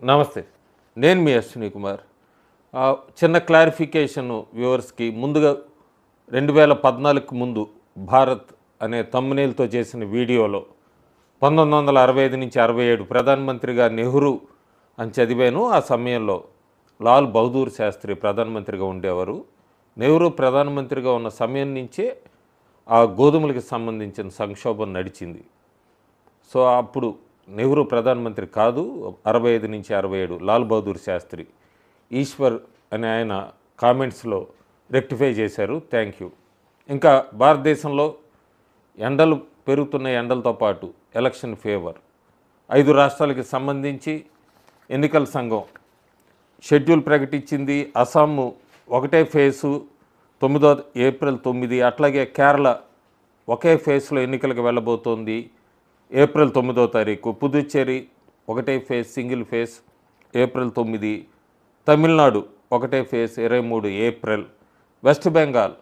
నమస్తే. నేను మీ అశ్విని కుమార్. చిన్న క్లారిఫికేషన్ వ్యూవర్స్‌కి ముందుగా 2014కి ముందు 'భారత్' అనే థంబ్‌నెయిల్‌తో చేసిన వీడియోలో 1965 నుంచి 67 ప్రధానమంత్రిగా నెహ్రూ అని చదివాను. ఆ సమయంలో లాల్ బహదూర్ శాస్త్రి ప్రధానమంత్రిగా ఉండేవారు. నెహ్రూ ప్రధానమంత్రిగా ఉన్న సమయం నుంచే ఆ గోధుమలకి సంబంధించిన సంక్షోభం నడిచింది. సో, అప్పుడు నెహ్రూ ప్రధానమంత్రి కాదు. 65 నుంచి 67 లాల్ బహదూర్ శాస్త్రి. ఈశ్వర్ అనే ఆయన కామెంట్స్‌లో రెక్టిఫై చేశారు. Thank you. ఇంకా భారతదేశంలో ఎండలు పెరుగుతున్న ఎండలతో పాటు ఎలక్షన్ ఫీవర్ 5 రాష్ట్రాలకి సంబంధించి ఎన్నికల సంఘం షెడ్యూల్ ప్రకటించింది. అస్సాము ఒకటే ఫేసు 9 ఏప్రిల్ 9, అట్లాగే కేరళ ఒకే ఫేస్లో ఎన్నికలకు వెళ్ళబోతోంది ఏప్రిల్ 9వ తారీఖు. పుదుచ్చేరి ఒకటే phase single phase April 9. Tamil Nadu ఒకటే ఫేజ్ 23 ఏప్రిల్. వెస్ట్ బెంగాల్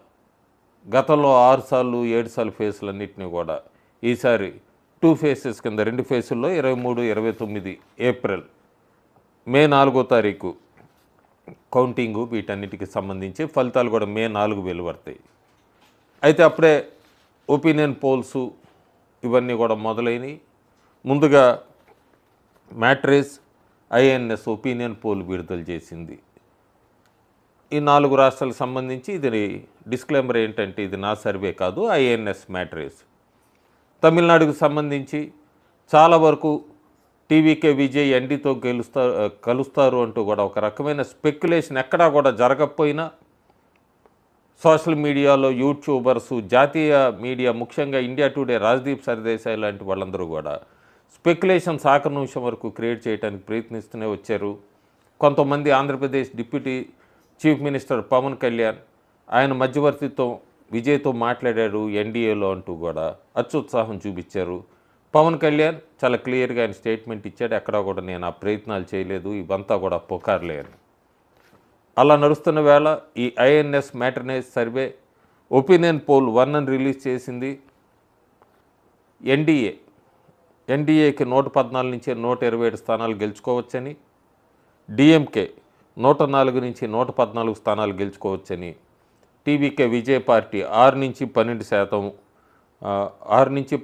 గతంలో 6 సార్లు 7 సార్లు ఫేజ్లన్నింటినీ కూడా ఈసారి 2 ఫేసెస్ కింద 2 ఫేసుల్లో 23, 29 ఏప్రిల్. మే 4వ తారీఖు కౌంటింగు. వీటన్నిటికి సంబంధించి ఫలితాలు కూడా మే 4 వెలువడతాయి. అయితే అప్పుడే ఒపీనియన్ పోల్సు ఇవన్నీ కూడా మొదలైనవి. ముందుగా మ్యాట్రేస్ ఐఎన్ఎస్ ఒపీనియన్ పోల్ విడుదల చేసింది. ఈ 4 రాష్ట్రాలకు సంబంధించి ఇది డిస్క్లైమర్ ఏంటంటే ఇది నా సర్వే కాదు, ఐఎన్ఎస్ మ్యాట్రేస్. తమిళనాడుకు సంబంధించి చాలా వరకు టీవీకే విజయ్ ఎన్డీతో కలుస్తారు అంటూ కూడా ఒక రకమైన స్పెక్యులేషన్ ఎక్కడా కూడా జరగకపోయినా సోషల్ మీడియాలో యూట్యూబర్సు, జాతీయ మీడియా, ముఖ్యంగా ఇండియా టుడే, రాజ్దీప్ సర్దేశాయ్ లాంటి వాళ్ళందరూ కూడా స్పెక్యులేషన్స్ ఆఖరి నిమిషం వరకు క్రియేట్ చేయడానికి ప్రయత్నిస్తూనే వచ్చారు. కొంతమంది Andhra Pradesh deputy chief minister Pawan Kalyan ఆయన మధ్యవర్తిత్వం విజయ్తో మాట్లాడారు ఎన్డీఏలో అంటూ కూడా అత్యుత్సాహం చూపించారు. పవన్ కళ్యాణ్ చాలా క్లియర్గా ఆయన స్టేట్మెంట్ ఇచ్చాడు, ఎక్కడా కూడా నేను ఆ ప్రయత్నాలు చేయలేదు, ఇవంతా కూడా పుకార్లే అని. అలా నడుస్తున్న వేళ ఈ ఐఎన్ఎస్ మ్యాట్రేస్ సర్వే ఒపీనియన్ పోల్ 1 అని రిలీజ్ చేసింది. ఎన్డీఏకి 114 నుంచి 127 స్థానాలు గెలుచుకోవచ్చని, డిఎంకే 104 నుంచి 114 స్థానాలు గెలుచుకోవచ్చని, టీవీకే విజయ్ పార్టీ 6 నుంచి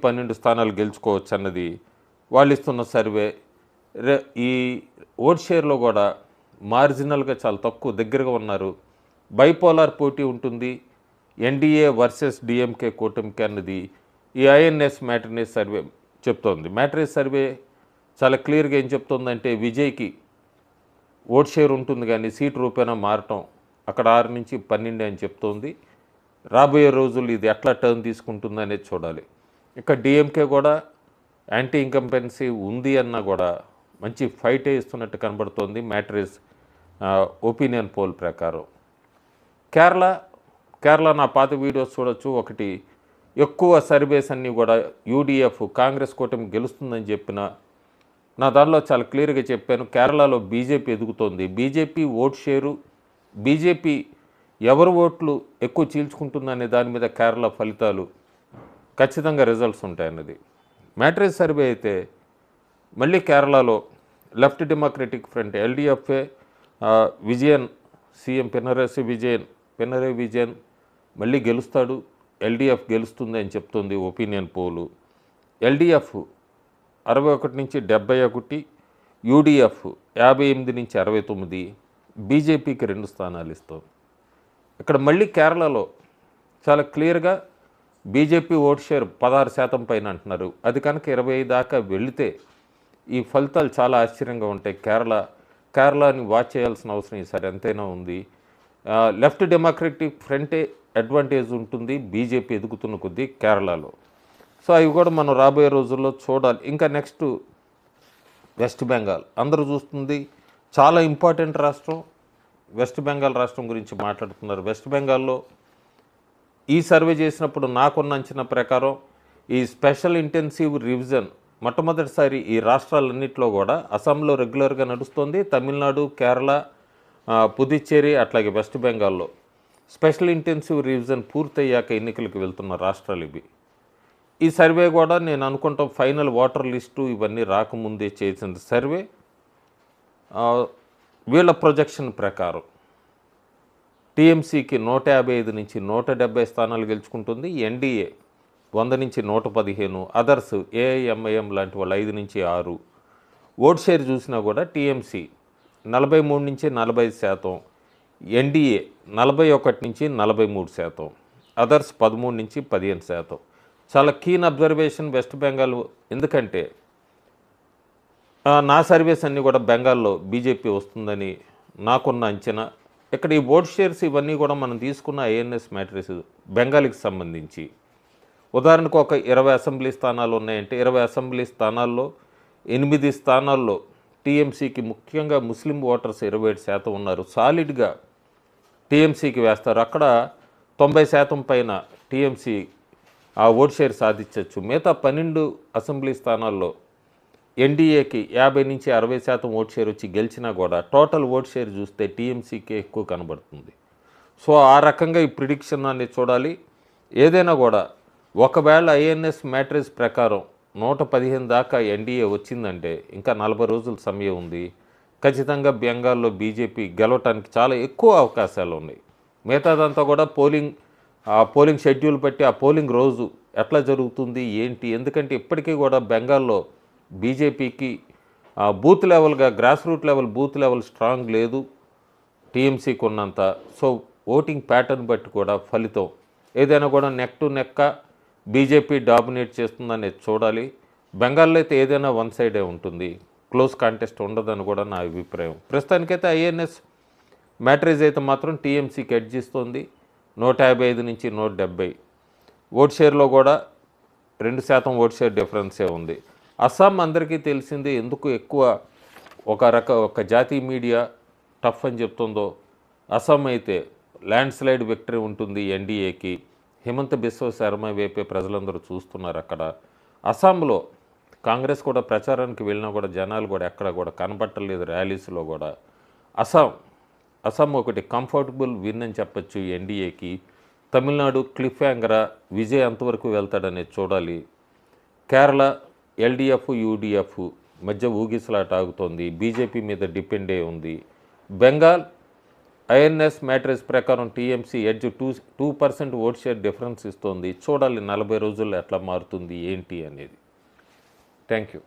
12 స్థానాలు గెలుచుకోవచ్చు అన్నది వాళ్ళు ఇస్తున్న సర్వే. ఈ ఓట్ షేర్లో కూడా మార్జినల్గా చాలా తక్కువ దగ్గరగా ఉన్నారు. బైపోలార్ పోటీ ఉంటుంది ఎన్డీఏ వర్సెస్ డిఎంకే కూటమికి అన్నది ఈ ఐఎన్ఎస్ మ్యాట్రేస్ సర్వే చెప్తోంది. మ్యాట్రేస్ సర్వే చాలా క్లియర్గా ఏం చెప్తోందంటే విజయ్కి ఓట్ షేర్ ఉంటుంది కానీ సీటు రూపేణా మారటం అక్కడ 6 నుంచి 12 అని చెప్తోంది. రాబోయే రోజులు ఇది ఎట్లా టర్న్ తీసుకుంటుంది అనేది చూడాలి. ఇక డిఎంకే కూడా యాంటీ ఇన్కంపెన్సీ ఉంది అన్నా కూడా మంచి ఫైటే ఇస్తున్నట్టు కనబడుతోంది మ్యాట్రేస్ ఒపీనియన్ పోల్ ప్రకారం. కేరళ నా పాత వీడియోస్ చూడొచ్చు. ఒకటి ఎక్కువ సర్వేస్ అన్నీ కూడా యూడిఎఫ్ కాంగ్రెస్ కూటమి గెలుస్తుందని చెప్పిన నా దానిలో చాలా క్లియర్గా చెప్పాను. కేరళలో బీజేపీ ఎదుగుతోంది. బీజేపీ ఓట్ షేరు, బీజేపీ ఎవరు ఓట్లు ఎక్కువ చీల్చుకుంటుందనే దాని మీద కేరళ ఫలితాలు ఖచ్చితంగా రిజల్ట్స్ ఉంటాయన్నది. మ్యాట్రేస్ సర్వే అయితే మళ్ళీ కేరళలో లెఫ్ట్ డెమోక్రటిక్ ఫ్రంట్ ఎల్డీఎఫ్ఏ విజయన్, సీఎం పినరయి విజయన్ మళ్ళీ గెలుస్తాడు, ఎల్డీఎఫ్ గెలుస్తుంది అని చెప్తుంది ఒపీనియన్ పోలు. ఎల్డీఎఫ్ 61 నుంచి 71, యూడీఎఫ్ 58 నుంచి 69, బీజేపీకి 2 స్థానాలు ఇస్తుంది. ఇక్కడ మళ్ళీ కేరళలో చాలా క్లియర్గా బీజేపీ ఓట్ షేర్ 16% పైన అంటున్నారు. అది కనుక 25 దాకా వెళితే ఈ ఫలితాలు చాలా ఆశ్చర్యంగా ఉంటాయి. కేరళని వాచ్ చేయాల్సిన అవసరం ఈసారి ఎంతైనా ఉంది. లెఫ్ట్ డెమోక్రటిక్ ఫ్రంటే అడ్వాంటేజ్ ఉంటుంది బీజేపీ ఎదుగుతున్న కొద్దీ కేరళలో. సో అవి కూడా మనం రాబోయే రోజుల్లో చూడాలి. ఇంకా నెక్స్ట్ వెస్ట్ బెంగాల్ అందరూ చూస్తుంది, చాలా ఇంపార్టెంట్ రాష్ట్రం. వెస్ట్ బెంగాల్ రాష్ట్రం గురించి మాట్లాడుతున్నారు. వెస్ట్ బెంగాల్లో ఈ సర్వే చేసినప్పుడు నాకున్న అంచనా ప్రకారం ఈ స్పెషల్ ఇంటెన్సివ్ రివిజన్ మొట్టమొదటిసారి ఈ రాష్ట్రాలన్నింటిలో కూడా అస్సాంలో రెగ్యులర్గా నడుస్తుంది. తమిళనాడు, కేరళ, పుదుచ్చేరి అట్లాగే వెస్ట్ బెంగాల్లో స్పెషల్ ఇంటెన్సివ్ రివిజన్ పూర్తయ్యాక ఎన్నికలకు వెళ్తున్న రాష్ట్రాలు ఇవి. ఈ సర్వే కూడా నేను అనుకుంటాం ఫైనల్ ఓటర్ లిస్టు ఇవన్నీ రాకముందే చేసిన సర్వే. ఆ, వీళ్ళ ప్రొజెక్షన్ ప్రకారం టీఎంసీకి 155 నుంచి 170 స్థానాలు గెలుచుకుంటుంది. ఎన్డీఏ 100 నుంచి 115, అదర్స్ ఏఐఎంఐఎం లాంటి వాళ్ళు 5 నుంచి 6. ఓట్ షేర్ చూసినా కూడా టీఎంసీ 43 నుంచి 45%, ఎన్డీఏ 41 నుంచి 43%, అదర్స్ 13 నుంచి 15%. చాలా కీన్ అబ్జర్వేషన్ వెస్ట్ బెంగాల్. ఎందుకంటే నా సర్వేస్ అన్నీ కూడా బెంగాల్లో బీజేపీ వస్తుందని నాకున్న అంచనా. ఇక్కడ ఈ ఓట్ షేర్స్ ఇవన్నీ కూడా మనం తీసుకున్న ఐఎన్ఎస్ మ్యాట్రిక్స్ బెంగాల్కి సంబంధించి ఉదాహరణకు ఒక 20 అసెంబ్లీ స్థానాలు ఉన్నాయంటే 20 అసెంబ్లీ స్థానాల్లో 8 స్థానాల్లో టీఎంసీకి, ముఖ్యంగా ముస్లిం ఓటర్స్ 27% ఉన్నారు, సాలిడ్గా టీఎంసీకి వేస్తారు. అక్కడ 90% పైన టీఎంసీ ఆ ఓట్ షేర్ సాధించవచ్చు. మిగతా 12 అసెంబ్లీ స్థానాల్లో ఎన్డీఏకి 50 నుంచి 60% ఓట్ షేర్ వచ్చి గెలిచినా కూడా టోటల్ ఓట్ షేర్ చూస్తే టీఎంసీకే ఎక్కువ కనబడుతుంది. సో ఆ రకంగా ఈ ప్రిడిక్షన్ అనేది చూడాలి. ఏదైనా కూడా ఒకవేళ ఐఎన్ఎస్ మ్యాట్రిక్స్ ప్రకారం 115 దాకా ఎన్డీఏ వచ్చిందంటే ఇంకా 40 రోజుల సమయం ఉంది. ఖచ్చితంగా బెంగాల్లో బీజేపీ గెలవటానికి చాలా ఎక్కువ అవకాశాలు ఉన్నాయి. మిగతాదంతా కూడా పోలింగ్ షెడ్యూల్ బట్టి ఆ పోలింగ్ రోజు ఎట్లా జరుగుతుంది ఏంటి. ఎందుకంటే ఇప్పటికీ కూడా బెంగాల్లో బీజేపీకి బూత్ లెవెల్గా, grass root level booth level strong లేదు టీఎంసీకి ఉన్నంత. సో ఓటింగ్ ప్యాటర్న్ బట్టి కూడా ఫలితం ఏదైనా కూడా నెక్ టు నెక్క బీజేపీ డామినేట్ చేస్తుందనేది చూడాలి. బెంగాల్లో అయితే ఏదైనా వన్ సైడే ఉంటుంది, క్లోజ్ కాంటెస్ట్ ఉండదని కూడా నా అభిప్రాయం. ప్రస్తుతానికైతే ఐఎన్ఎస్ మ్యాట్రిక్స్ అయితే మాత్రం టీఎంసీకి ఎడ్జ్ ఇస్తుంది. 155 నుంచి 170 ఓట్ షేర్లో కూడా 2% ఓట్ షేర్ డిఫరెన్సే ఉంది. అస్సాం అందరికీ తెలిసిందే ఎందుకు ఎక్కువ ఒక జాతీయ మీడియా టఫ్ అని చెప్తుందో. అస్సాం అయితే ల్యాండ్ స్లైడ్ విక్టరీ ఉంటుంది ఎన్డీఏకి. హిమంత బిశ్వ శర్మ వైపే ప్రజలందరూ చూస్తున్నారు. అక్కడ అస్సాంలో కాంగ్రెస్ కూడా ప్రచారానికి వెళ్ళినా కూడా జనాలు కూడా ఎక్కడ కూడా కనబట్టలేదు ర్యాలీస్లో కూడా. అస్సాం ఒకటి కంఫర్టబుల్ విన్ అని చెప్పచ్చు ఎన్డీఏకి. తమిళనాడు క్లిఫ్ యాంగరా విజయ్ ఎంతవరకు వెళ్తాడనేది చూడాలి. కేరళ ఎల్డీఎఫ్ యూడీఎఫ్ మధ్య ఊగిసలాట ఆగుతోంది, బీజేపీ మీద డిపెండ్ అయి ఉంది. బెంగాల్ ఐఎన్ఎస్ మ్యాట్రిక్స్ ప్రకారం TMC edge 2% vote share difference ఇస్తోంది. చూడాలి 40 రోజుల్లో ఎట్లా మారుతుంది ఏంటి అనేది. Thank you.